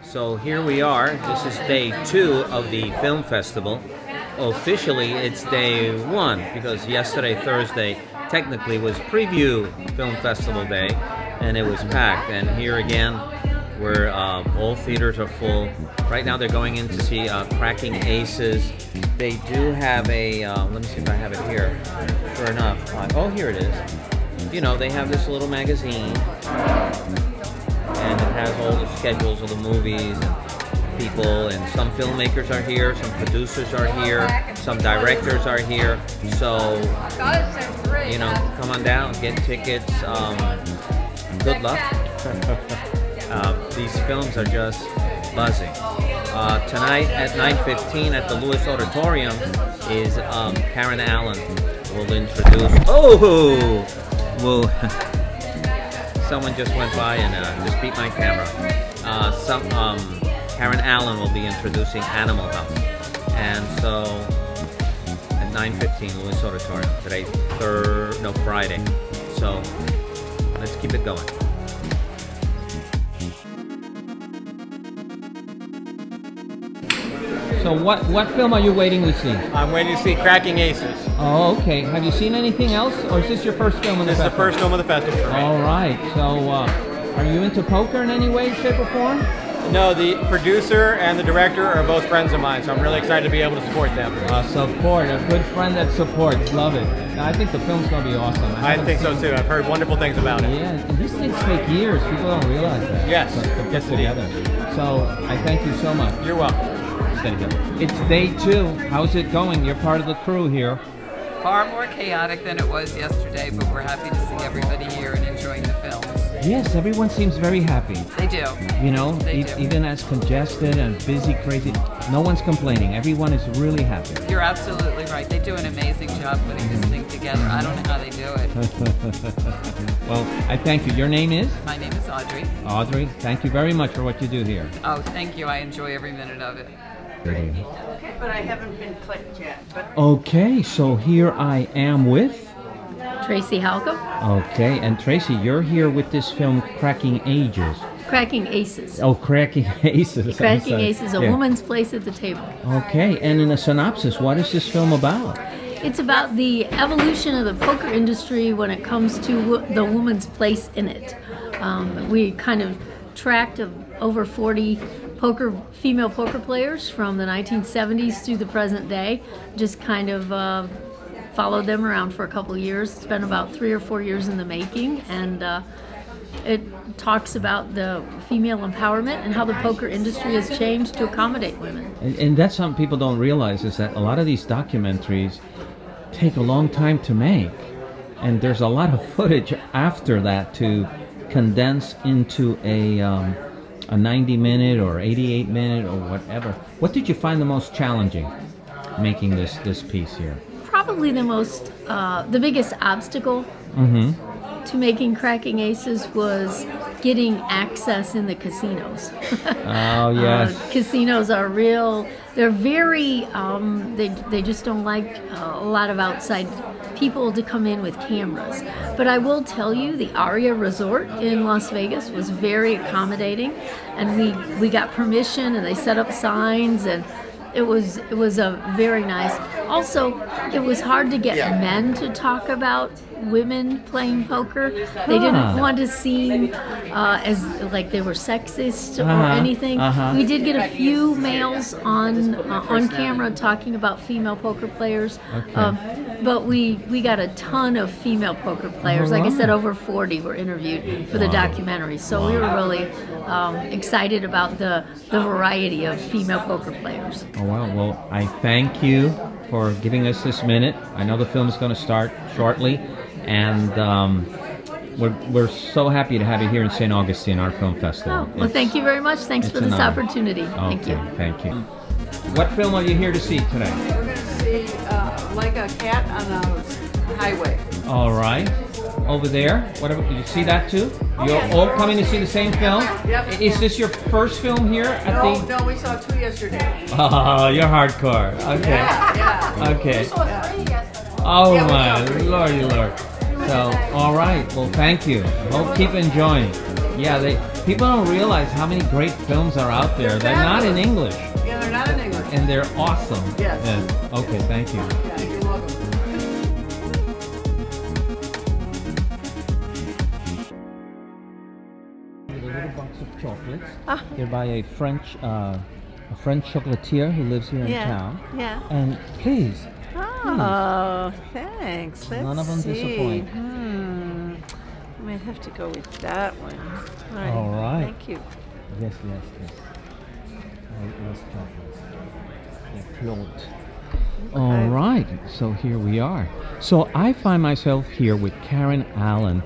So here we are. This is day 2 of the film festival. Officially, it's day 1 because yesterday, Thursday, technically was preview film festival day, and it was packed. And here again, where all theaters are full. Right now, they're going in to see Cracking Aces. They do have a. Let me see if I have it here. Sure enough, oh, here it is. You know, they have this little magazine. And it has all the schedules of the movies and people, and some filmmakers are here, some producers are here, some directors are here. So, you know, come on down, get tickets. Good luck. These films are just buzzing. Tonight at 9:15 at the Lewis Auditorium is Karen Allen will introduce. Oh, whoa. Someone just went by and just beat my camera. Karen Allen will be introducing Animal House. And so, at 9:15, Lewis Auditorium. Today, Friday. So, let's keep it going. So what film are you waiting to see? I'm waiting to see Cracking Aces. Oh, okay. Have you seen anything else, or is this your first film in the festival? This is the first film of the festival for me. All right. So, are you into poker in any way, shape, or form? No, the producer and the director are both friends of mine, so I'm really excited to be able to support them. Support. A good friend that supports. Love it. I think the film's going to be awesome. I think so, too. I've heard wonderful things about it. Yeah, and these things take years. People don't realize that. Yes. To get together. So, I thank you so much. You're welcome. It's day 2. How's it going? You're part of the crew here. Far more chaotic than it was yesterday, but we're happy to see everybody here and enjoying the films. Yes, everyone seems very happy. They do. You know, They do. Even as congested and busy, crazy, no one's complaining. Everyone is really happy. You're absolutely right. They do an amazing job putting this thing together. I don't know how they do it. Well, I thank you. Your name is? My name is Audrey. Audrey, thank you very much for what you do here. Oh, thank you. I enjoy every minute of it. Okay, but I haven't been clicked yet. But Okay, so here I am with... Tracy Halcomb. Okay, and Tracy, you're here with this film, Cracking Ages. Cracking Aces. Oh, Cracking Aces. Cracking Aces, a Yeah. woman's place at the table. Okay, and in a synopsis, what is this film about? It's about the evolution of the poker industry when it comes to the woman's place in it. We kind of tracked over 40 female poker players from the 1970s through the present day. Just kind of followed them around for a couple of years. It's been about 3 or 4 years in the making, and it talks about the female empowerment and how the poker industry has changed to accommodate women. And that's something people don't realize, is that a lot of these documentaries take a long time to make, and there's a lot of footage after that to condense into a 90-minute or 88-minute or whatever. What did you find the most challenging making this piece here? Probably the biggest obstacle to making Cracking Aces was getting access in the casinos. Oh, yes. Casinos are real. They're very, they just don't like a lot of outside people to come in with cameras. But I will tell you, the Aria Resort in Las Vegas was very accommodating, and we got permission, and they set up signs, and it was a very nice. Also, it was hard to get men to talk about women playing poker. They didn't want to seem as like they were sexist or anything. We did get a few males on camera talking about female poker players, but we got a ton of female poker players. Like I said, over 40 were interviewed for the documentary. So we were really excited about the variety of female poker players. Oh, wow. Well, I thank you for giving us this minute. I know the film is going to start shortly, and we're so happy to have you here in St. Augustine, our film festival. Well, thank you very much. Thanks for this opportunity. Thank you. Thank you. What film are you here to see today? we're going to see Like a Cat on a Highway. All right. Over there. Whatever. Did you see that too? You're all coming to see the same film? Yep. Is this your first film here at the... No, we saw 2 yesterday. Oh, you're hardcore. Okay. Yeah. Okay. Oh my lordy lord. So, all right. Well, thank you. Hope keep enjoying. Yeah, People don't realize how many great films are out there. They're not in English. Yeah, they're not in English. And they're awesome. Yes. Okay, thank you. Yeah, you're welcome. A little box of chocolates. Ah. They're by a French chocolatier who lives here in town. Yeah. And please. Oh, thanks. Let's None of them see. disappoint. I might have to go with that one. All right. Thank you. Yes. Nice chocolates. Float. All right, so here we are. So I find myself here with Karen Allen,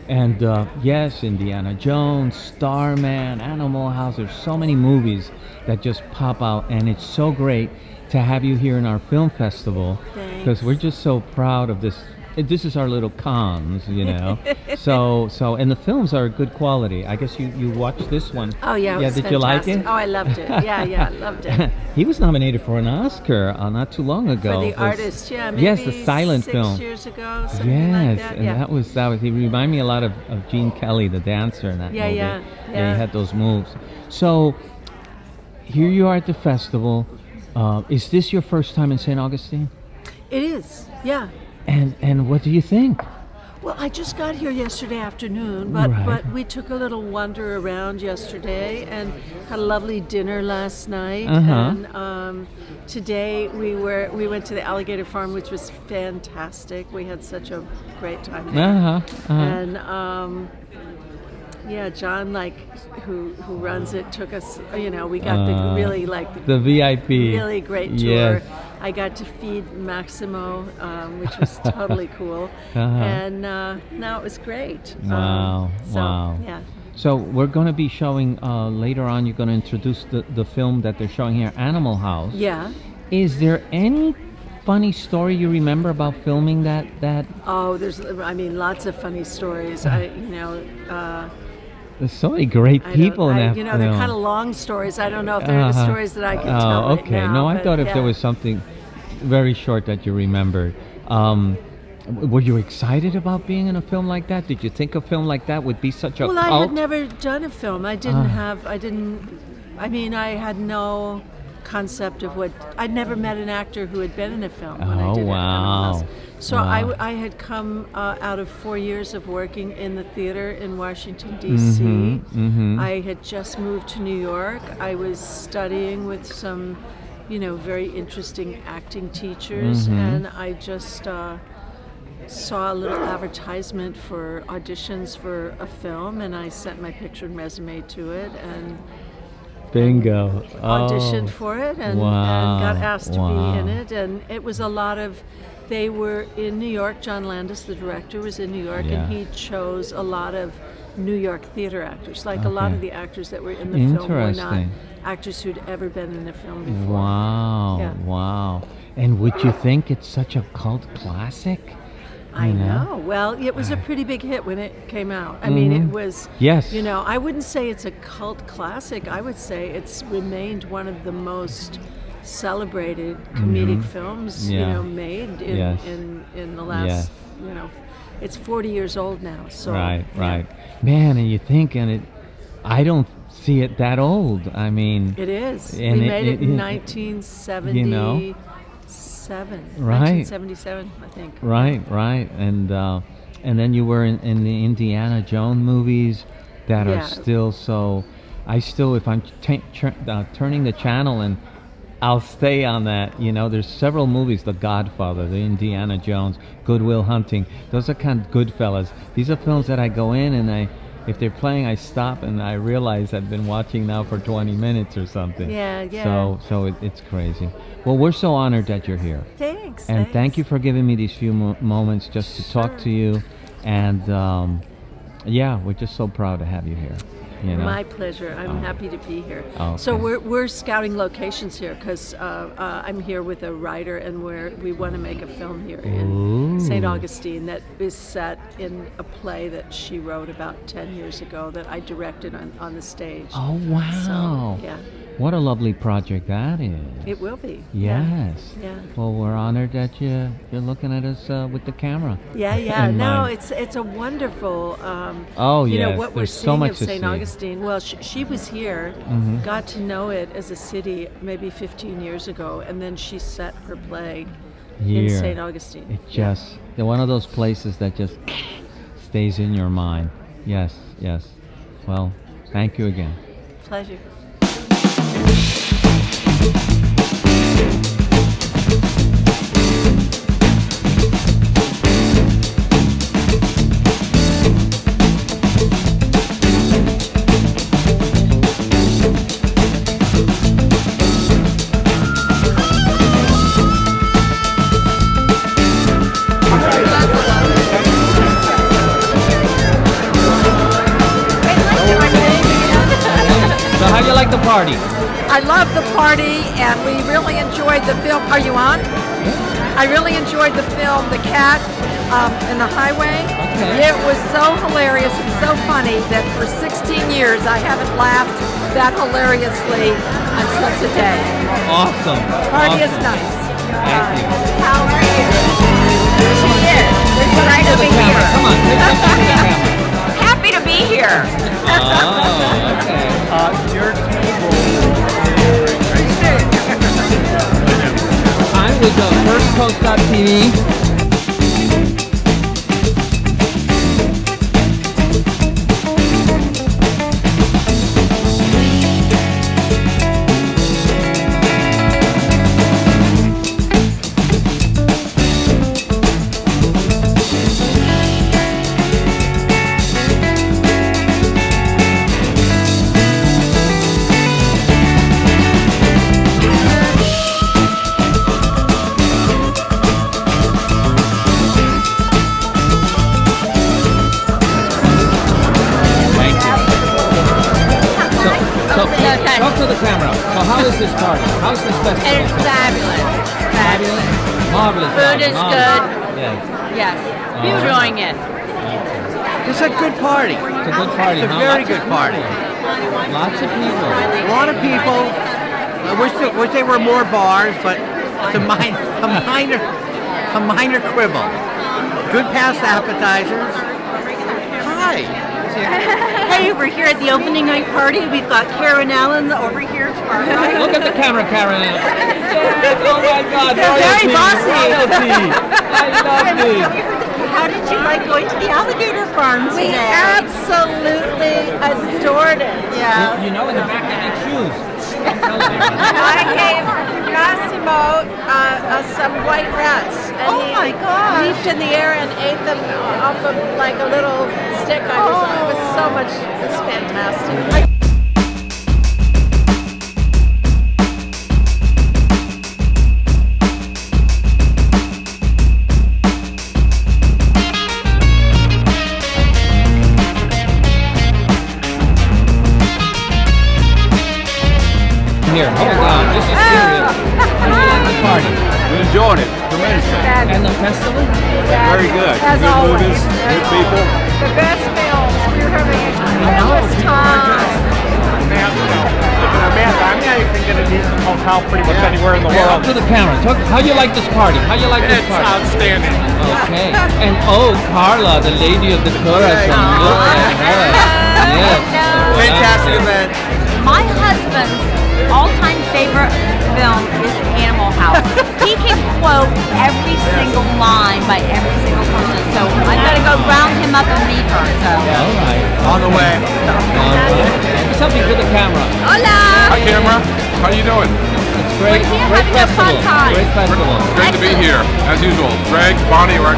and yes, Indiana Jones, Starman, Animal House. There's so many movies that just pop out, and it's so great to have you here in our film festival, because we're just so proud of this. This is our little cons, you know. so and the films are good quality. I guess you watched this one. Oh yeah, it was did you like it? Oh, I loved it. Yeah, loved it. He was nominated for an Oscar not too long ago. For the artist, maybe yes, the silent 6 film. years ago, something like that. And that was he reminded me a lot of Gene Kelly, the dancer in that movie. Yeah. He had those moves. So here you are at the festival. Is this your first time in St. Augustine? It is. Yeah. And what do you think? Well, I just got here yesterday afternoon, Right. but we took a little wander around yesterday and had a lovely dinner last night. And today we went to the alligator farm, which was fantastic. We had such a great time there. And John, who runs it, took us. We got the really the VIP, really great tour. Yes. I got to feed Maximo, which was totally cool, and now it was great. Wow! Yeah. So we're going to be showing later on. You're going to introduce the film that they're showing here, Animal House. Yeah. Is there any funny story you remember about filming that? Oh, there's lots of funny stories. There's so many great people in that film. They're kind of long stories. I don't know if they're the stories that I can tell right okay. now. No, I thought if there was something very short that you remembered. Were you excited about being in a film like that? Did you think a film like that would be such a cult? Well, I had never done a film. I had no concept of I'd never met an actor who had been in a film when I did it. So I had come out of 4 years of working in the theater in Washington, D.C. I had just moved to New York. I was studying with some, very interesting acting teachers, and I just saw a little advertisement for auditions for a film, and I sent my picture and resume to it, and bingo. Auditioned for it and got asked to be in it, and it was a lot of. They were in New York. John Landis, the director, was in New York, and he chose a lot of New York theater actors. A lot of the actors that were in the film were not actors who'd ever been in a film before. Wow. And would you think it's such a cult classic? I know. Well, it was a pretty big hit when it came out. I mean, it was. Yes. I wouldn't say it's a cult classic. I would say it's remained one of the most celebrated comedic films, made in the last. It's 40 years old now. So. Right. Man, and you think, I don't see it that old. I mean. It is. We made it in 1970. 1977, I think. Right, and then you were in the Indiana Jones movies that are still so. If I'm turning the channel, and I'll stay on that. There's several movies: The Godfather, The Indiana Jones, Good Will Hunting. Those are kind of Goodfellas. These are films that I go in and if they're playing, I stop and I realize I've been watching now for 20 minutes or something. Yeah. So it's crazy. Well, we're so honored that you're here. Thanks. Thank you for giving me these few moments just to talk to you. And we're just so proud to have you here. My pleasure. I'm happy to be here. Okay. So we're scouting locations here because I'm here with a writer, and we want to make a film here in St. Augustine that is set in a play that she wrote about 10 years ago that I directed on the stage. Oh, wow. So, What a lovely project that is. It will be. Yes. Yeah. Well, we're honored that you're looking at us with the camera. Yeah. No, it's a wonderful. You know what we're there's seeing so much of to St. see. Augustine. Well, she was here, got to know it as a city maybe 15 years ago, and then she set her play in St. Augustine. It's just they're one of those places that just stays in your mind. Yes. Well, thank you again. Pleasure. How do you like the party? I love the party, and we really enjoyed the film. Are you on? I really enjoyed the film, The Cat in the Highway. Okay. It was so hilarious and so funny that for 16 years I haven't laughed that hilariously until today. Awesome. Party is nice. Thank you. How are you? She is. It's great to be here. Come on, take something to the camera. Happy to be here. Oh, okay. Your table. I'm with FirstCoast.tv. Talk to the camera. So how is this party? How's this festival? It's fabulous. Fabulous? Marvelous. Food is good. Yes. Yes. Enjoying it. It's a good party. It's a good party. It's a very good party. Lots of people. A lot of people. I wish there were more bars, but it's a minor quibble. Good past appetizers. Hi. Hey, we're here at the opening night party. We've got Karen Allen over here to our right. Look at the camera, Karen. Yes, oh my God. They're very bossy. Royalty. I love it. How did you like going to the alligator farm today? We absolutely adored it. Yeah. You know, in the back they make shoes. I gave Massimo some white rats. And Oh my gosh. He leaped in the air and ate them off of like a little stick I was on. It was so much, it was fantastic. Here, hold on. This is serious. How do you like the party? We enjoyed it tremendously. And the festival? Very good. As Good always. movies, good people. The best films. We were having a tremendous time. Amanda, I'm not even going to need some hotel pretty much anywhere in the Talk world. to the camera. How you like this party? How you like this It's party? outstanding. Okay. And oh, Carla, the lady of the Corazon. Look at her. Yes. Fantastic event. My husband's all-time favorite film is Animal House. He can quote every single line by every single person. So I gotta go round him up and meet her. So. All right. On the way. All right. Something to the camera. Hola. Hi, camera. How you doing? It's great. We're here Great having a fun festival. time. Great festival. Great to be here, as usual. Greg, Bonnie, or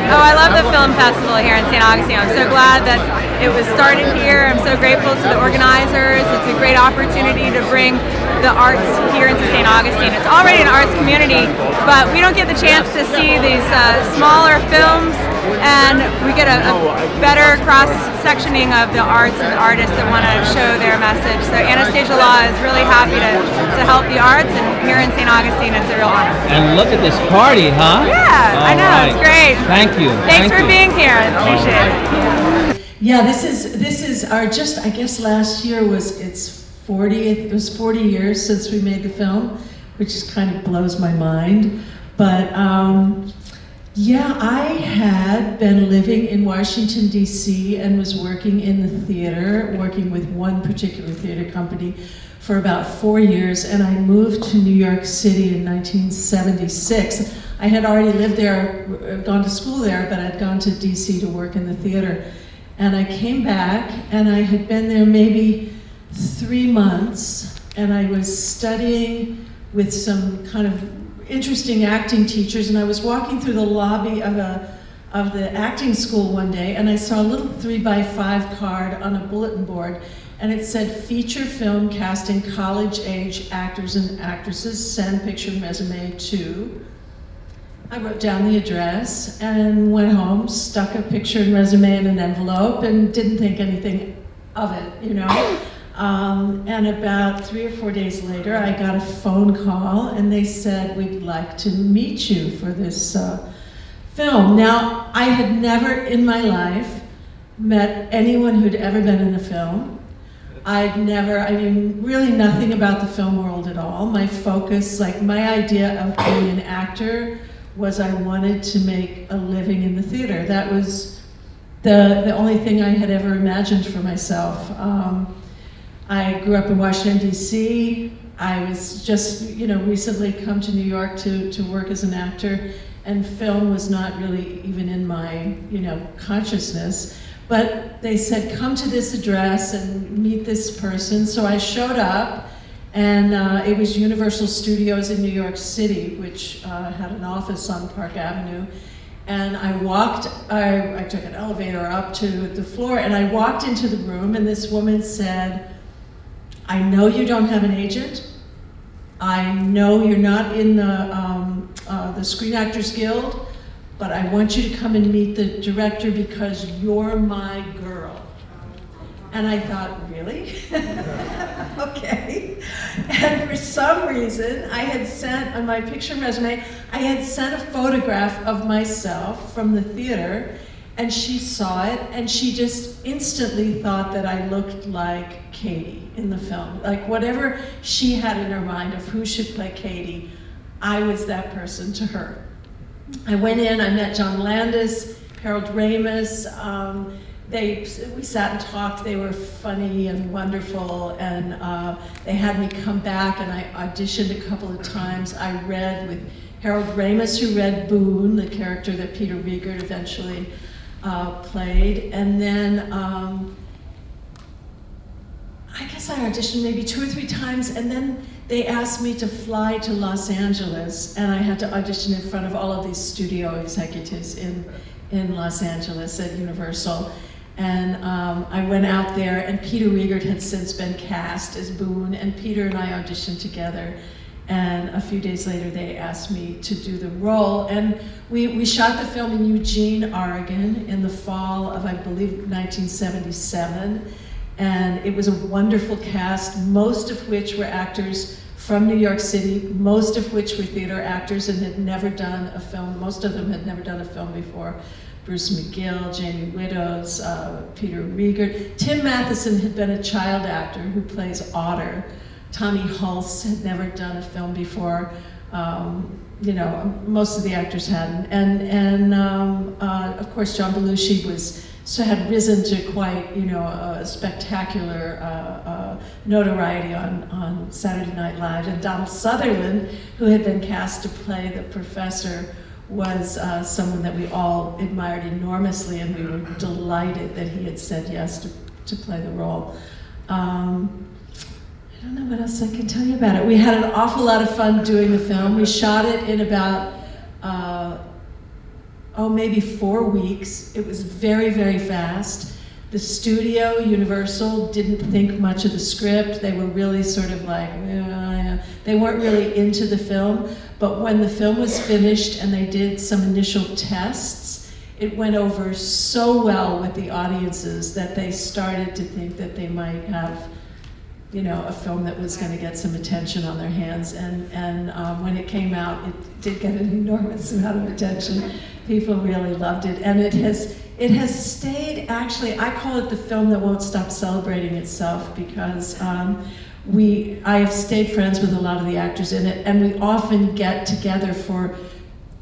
Oh, I love the film festival here in St. Augustine. I'm so glad that it was started here. I'm so grateful to the organizers. It's a great opportunity to bring the arts here into St. Augustine. It's already an arts community, but we don't get the chance to see these smaller films and we get a better cross-sectioning of the arts and the artists that want to show their message. So Anastasia Law is really happy to help the arts, and here in St. Augustine, it's a real honor. And look at this party, huh? Yeah, I know, it's great. Thank you. Thanks for being here. I appreciate it. Yeah, this is our I guess last year was its 40th. It was 40 years since we made the film, which just kind of blows my mind. But yeah, I had been living in Washington, D.C. and was working in the theater, working with one particular theater company for about 4 years, and I moved to New York City in 1976. I had already lived there, gone to school there, but I'd gone to D.C. to work in the theater. And I came back, and I had been there maybe 3 months, and I was studying with some kind of interesting acting teachers, and I was walking through the lobby of the acting school one day, and I saw a little 3x5 card on a bulletin board, and it said, "Feature film casting college-age actors and actresses, send picture and resume to." I wrote down the address and went home, stuck a picture and resume in an envelope, and didn't think anything of it, you know. And about 3 or 4 days later, I got a phone call, and they said, "We'd like to meet you for this film." Now, I had never in my life met anyone who'd ever been in a film. I mean, really nothing about the film world at all. My focus, like my idea of being an actor was I wanted to make a living in the theater. That was the only thing I had ever imagined for myself. I grew up in Washington, D.C. I was just, you know, recently come to New York to work as an actor, and film was not really even in my, you know, consciousness. But they said, "Come to this address and meet this person." So I showed up, and it was Universal Studios in New York City, which had an office on Park Avenue. And I took an elevator up to the floor, and I walked into the room, and this woman said, "I know you don't have an agent. I know you're not in the Screen Actors Guild, but I want you to come and meet the director because you're my girl." And I thought, really? Okay. And for some reason, I had sent, on my picture and resume, I had sent a photograph of myself from the theater, and she saw it, and she just instantly thought that I looked like Katie in the film. Like whatever she had in her mind of who should play Katie, I was that person to her. I went in, I met John Landis, Harold Ramis. We sat and talked. They were funny and wonderful, and they had me come back, and I auditioned a couple of times. I read with Harold Ramis, who read Boone, the character that Peter Riegert eventually played, and then I guess I auditioned maybe 2 or 3 times, and then they asked me to fly to Los Angeles, and I had to audition in front of all of these studio executives in Los Angeles at Universal. And I went out there, and Peter Riegert had since been cast as Boone, and Peter and I auditioned together. And a few days later, they asked me to do the role. And we shot the film in Eugene, Oregon in the fall of, I believe, 1977. And it was a wonderful cast, most of which were actors from New York City, most of which were theater actors and had never done a film. Most of them had never done a film before. Bruce McGill, Jamie Widows, Peter Riegert. Tim Matheson had been a child actor who plays Otter. Tommy Hulse had never done a film before. You know, most of the actors hadn't. And of course, John Belushi had risen to quite, you know, a spectacular notoriety on Saturday Night Live. And Donald Sutherland, who had been cast to play the professor, was someone that we all admired enormously, and we were delighted that he had said yes to play the role. I don't know what else I can tell you about it. We had an awful lot of fun doing the film. We shot it in about, maybe 4 weeks. It was very, very fast. The studio, Universal, didn't think much of the script. They were really sort of like, they weren't really into the film. But when the film was finished and they did some initial tests, it went over so well with the audiences that they started to think that they might have, you know, a film that was going to get some attention on their hands. And when it came out, it did get an enormous amount of attention. People really loved it, and it has stayed. Actually, I call it the film that won't stop celebrating itself, because I have stayed friends with a lot of the actors in it, and we often get together for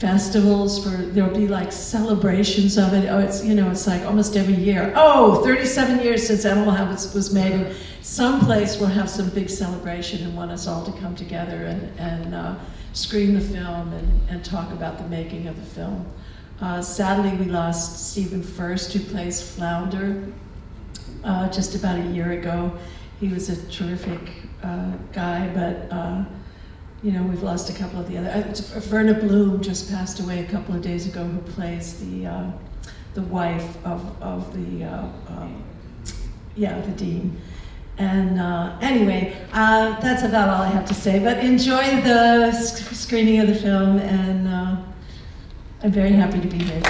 festivals, there'll be like celebrations of it. Oh, it's, you know, it's like almost every year. Oh, 37 years since Animal House was made, and someplace will have some big celebration and want us all to come together and screen the film and talk about the making of the film. Sadly, we lost Stephen First, who plays Flounder, just about a year ago. He was a terrific guy, but you know, we've lost a couple of the other. Verna Bloom just passed away a couple of days ago, who plays the wife of the dean. And anyway, that's about all I have to say. But enjoy the screening of the film, and I'm very happy to be here.